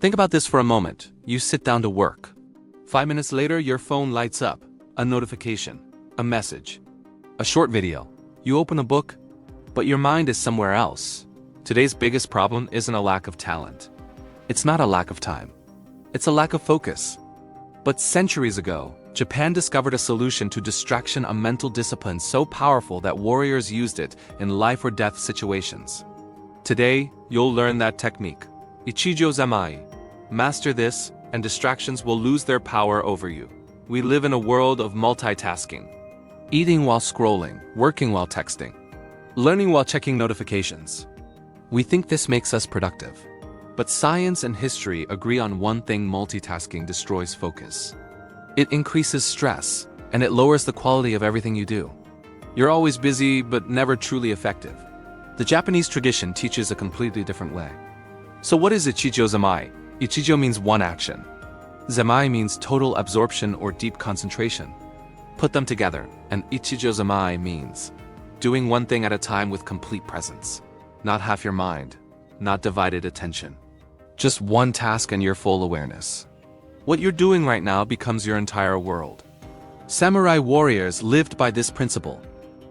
Think about this for a moment. You sit down to work. 5 minutes later, your phone lights up. A notification, a message, a short video. You open a book, but your mind is somewhere else. Today's biggest problem isn't a lack of talent. It's not a lack of time. It's a lack of focus. But centuries ago, Japan discovered a solution to distraction, a mental discipline so powerful that warriors used it in life or death situations. Today, you'll learn that technique. Ichigyo-Zammai. Master this, and distractions will lose their power over you. We live in a world of multitasking. Eating while scrolling, working while texting, learning while checking notifications. We think this makes us productive. But science and history agree on one thing: multitasking destroys focus. It increases stress, and it lowers the quality of everything you do. You're always busy, but never truly effective. The Japanese tradition teaches a completely different way. So what is Ichigyo-Zammai? Ichigyo means one action. Zammai means total absorption or deep concentration. Put them together, and Ichigyo-Zammai means doing one thing at a time with complete presence. Not half your mind, not divided attention. Just one task and your full awareness. What you're doing right now becomes your entire world. Samurai warriors lived by this principle.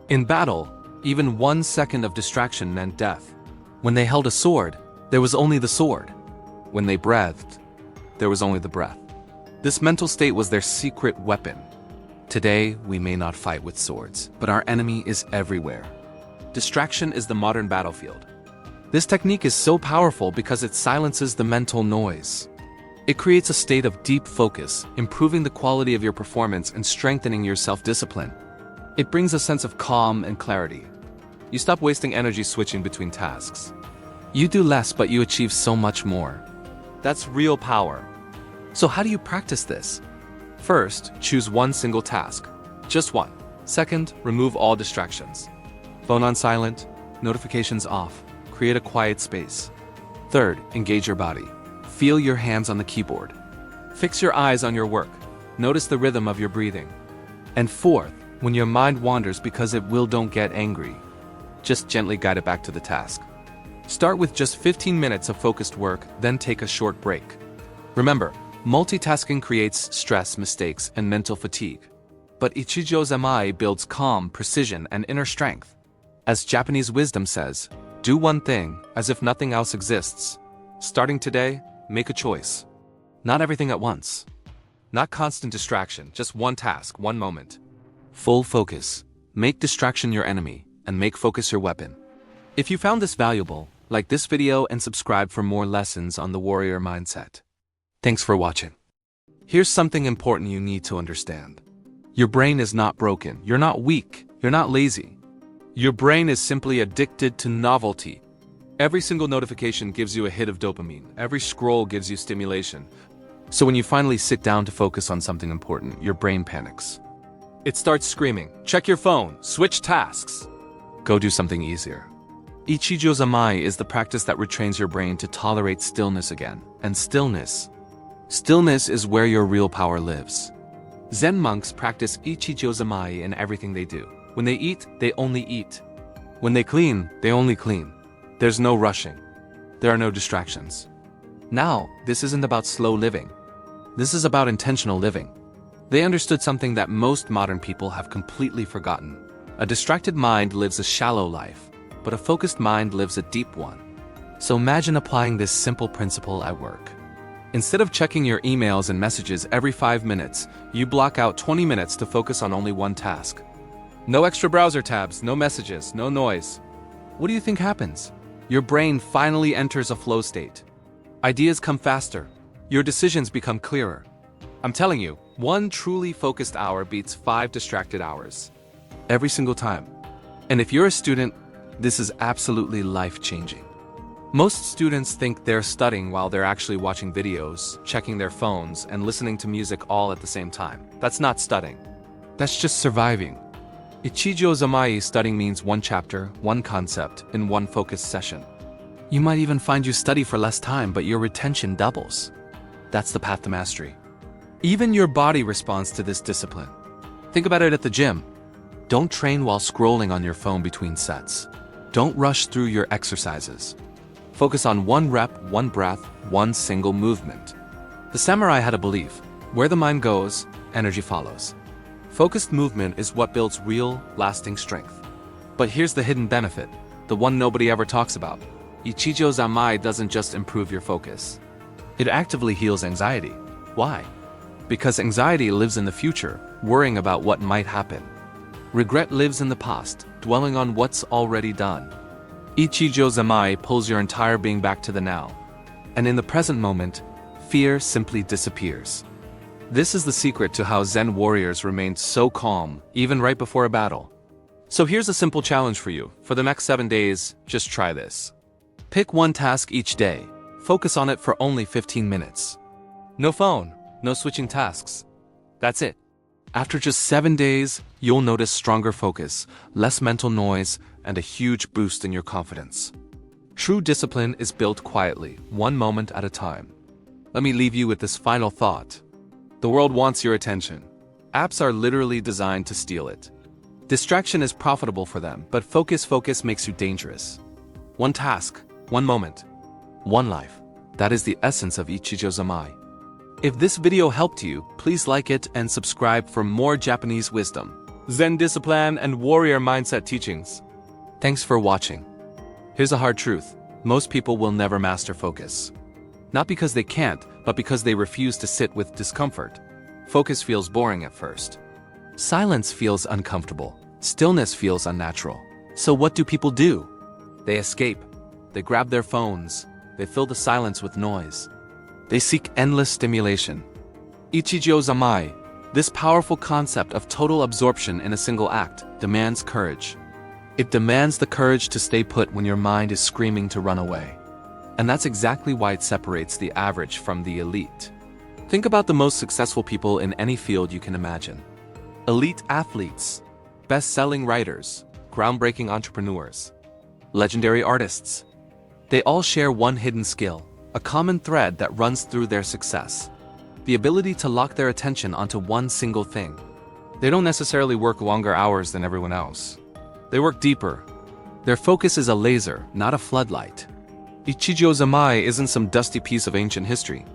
In battle, even 1 second of distraction meant death. When they held a sword, there was only the sword. When they breathed, there was only the breath. This mental state was their secret weapon. Today, we may not fight with swords, but our enemy is everywhere. Distraction is the modern battlefield. This technique is so powerful because it silences the mental noise. It creates a state of deep focus, improving the quality of your performance and strengthening your self-discipline. It brings a sense of calm and clarity. You stop wasting energy switching between tasks. You do less, but you achieve so much more. That's real power. So how do you practice this? First, choose one single task. Just one. Second, remove all distractions. Phone on silent, notifications off. Create a quiet space. Third, engage your body. Feel your hands on the keyboard. Fix your eyes on your work. Notice the rhythm of your breathing. And fourth, when your mind wanders, because it will, don't get angry. Just gently guide it back to the task. Start with just 15 minutes of focused work, then take a short break. Remember, multitasking creates stress, mistakes, and mental fatigue. But Ichigyo-Zammai builds calm, precision, and inner strength. As Japanese wisdom says, do one thing as if nothing else exists. Starting today, make a choice. Not everything at once. Not constant distraction, just one task, one moment. Full focus. Make distraction your enemy, and make focus your weapon. If you found this valuable, like this video and subscribe for more lessons on the warrior mindset. Thanks for watching. Here's something important you need to understand. Your brain is not broken. You're not weak. You're not lazy. Your brain is simply addicted to novelty. Every single notification gives you a hit of dopamine. Every scroll gives you stimulation. So when you finally sit down to focus on something important, your brain panics. It starts screaming, check your phone, switch tasks. Go do something easier. Ichigyo-Zammai is the practice that retrains your brain to tolerate stillness again. And stillness is where your real power lives. Zen monks practice Ichigyo-Zammai in everything they do. When they eat, they only eat. When they clean, they only clean. There's no rushing. There are no distractions. Now, this isn't about slow living. This is about intentional living. They understood something that most modern people have completely forgotten. A distracted mind lives a shallow life, but a focused mind lives a deep one. So imagine applying this simple principle at work. Instead of checking your emails and messages every 5 minutes, you block out 20 minutes to focus on only one task. No extra browser tabs, no messages, no noise. What do you think happens? Your brain finally enters a flow state. Ideas come faster. Your decisions become clearer. I'm telling you, 1 truly focused hour beats 5 distracted hours. Every single time. And if you're a student, this is absolutely life-changing. Most students think they're studying while they're actually watching videos, checking their phones, and listening to music all at the same time. That's not studying. That's just surviving. Ichigyo-Zammai studying means 1 chapter, 1 concept, in 1 focused session. You might even find you study for less time, but your retention doubles. That's the path to mastery. Even your body responds to this discipline. Think about it at the gym. Don't train while scrolling on your phone between sets. Don't rush through your exercises. Focus on one rep, one breath, one single movement. The samurai had a belief: where the mind goes, energy follows. Focused movement is what builds real, lasting strength. But here's the hidden benefit, the one nobody ever talks about. Ichigyo-Zammai doesn't just improve your focus. It actively heals anxiety. Why? Because anxiety lives in the future, worrying about what might happen. Regret lives in the past, dwelling on what's already done. Ichigyo-Zammai pulls your entire being back to the now. And in the present moment, fear simply disappears. This is the secret to how Zen warriors remained so calm, even right before a battle. So here's a simple challenge for you. For the next 7 days, just try this. Pick one task each day. Focus on it for only 15 minutes. No phone, no switching tasks. That's it. After just 7 days, you'll notice stronger focus, less mental noise, and a huge boost in your confidence. True discipline is built quietly, one moment at a time. Let me leave you with this final thought. The world wants your attention. Apps are literally designed to steal it. Distraction is profitable for them, but focus makes you dangerous. One task, one moment, one life. That is the essence of Ichigyo-Zammai. If this video helped you, please like it and subscribe for more Japanese wisdom, Zen discipline, and warrior mindset teachings. Thanks for watching. Here's a hard truth. Most people will never master focus. Not because they can't, but because they refuse to sit with discomfort. Focus feels boring at first. Silence feels uncomfortable. Stillness feels unnatural. So what do people do? They escape. They grab their phones. They fill the silence with noise. They seek endless stimulation. Ichigyo-Zammai, this powerful concept of total absorption in a single act, demands courage. It demands the courage to stay put when your mind is screaming to run away. And that's exactly why it separates the average from the elite. Think about the most successful people in any field you can imagine. Elite athletes, best-selling writers, groundbreaking entrepreneurs, legendary artists. They all share one hidden skill, a common thread that runs through their success. The ability to lock their attention onto one single thing. They don't necessarily work longer hours than everyone else. They work deeper. Their focus is a laser, not a floodlight. Ichigyo-Zammai isn't some dusty piece of ancient history.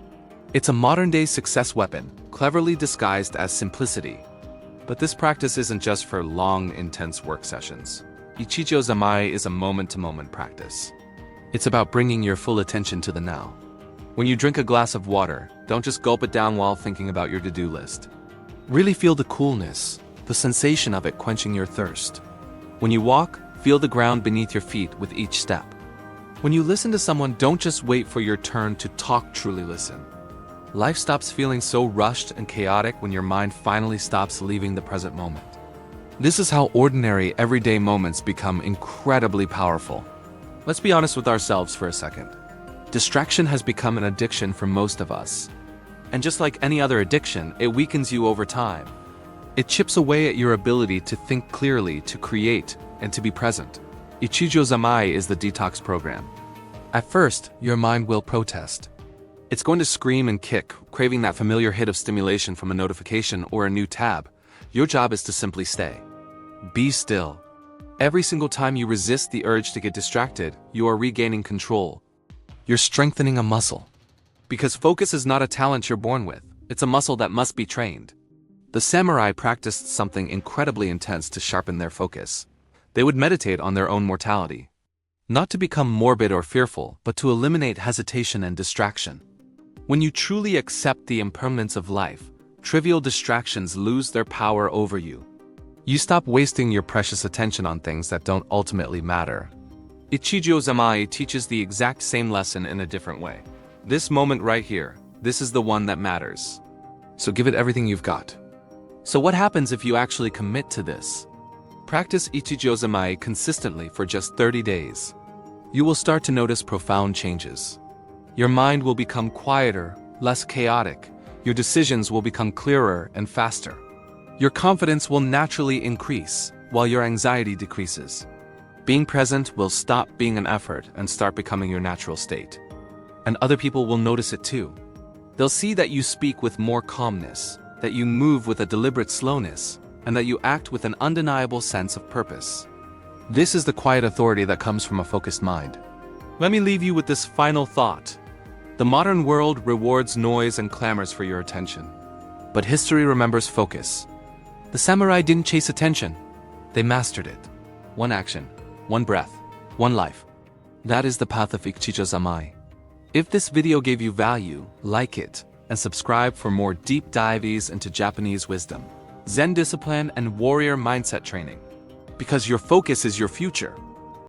It's a modern-day success weapon, cleverly disguised as simplicity. But this practice isn't just for long, intense work sessions. Ichigyo-Zammai is a moment-to-moment practice. It's about bringing your full attention to the now. When you drink a glass of water, don't just gulp it down while thinking about your to-do list. Really feel the coolness, the sensation of it quenching your thirst. When you walk, feel the ground beneath your feet with each step. When you listen to someone, don't just wait for your turn to talk, truly listen. Life stops feeling so rushed and chaotic when your mind finally stops leaving the present moment. This is how ordinary, everyday moments become incredibly powerful. Let's be honest with ourselves for a second. Distraction has become an addiction for most of us. And just like any other addiction, it weakens you over time. It chips away at your ability to think clearly, to create, and to be present. Ichigyo-Zammai is the detox program. At first, your mind will protest. It's going to scream and kick, craving that familiar hit of stimulation from a notification or a new tab. Your job is to simply stay. Be still. Every single time you resist the urge to get distracted, you are regaining control. You're strengthening a muscle. Because focus is not a talent you're born with, it's a muscle that must be trained. The samurai practiced something incredibly intense to sharpen their focus. They would meditate on their own mortality. Not to become morbid or fearful, but to eliminate hesitation and distraction. When you truly accept the impermanence of life, trivial distractions lose their power over you. You stop wasting your precious attention on things that don't ultimately matter. Ichigyo-Zammai teaches the exact same lesson in a different way. This moment right here, this is the one that matters. So give it everything you've got. So what happens if you actually commit to this? Practice Ichigyo-Zammai consistently for just 30 days. You will start to notice profound changes. Your mind will become quieter, less chaotic. Your decisions will become clearer and faster. Your confidence will naturally increase, while your anxiety decreases. Being present will stop being an effort and start becoming your natural state. And other people will notice it too. They'll see that you speak with more calmness, that you move with a deliberate slowness, and that you act with an undeniable sense of purpose. This is the quiet authority that comes from a focused mind. Let me leave you with this final thought. The modern world rewards noise and clamors for your attention. But history remembers focus. The samurai didn't chase attention. They mastered it. One action, one breath, one life. That is the path of Ichigyo-Zammai. If this video gave you value, like it, and subscribe for more deep dives into Japanese wisdom, Zen discipline, and warrior mindset training. Because your focus is your future.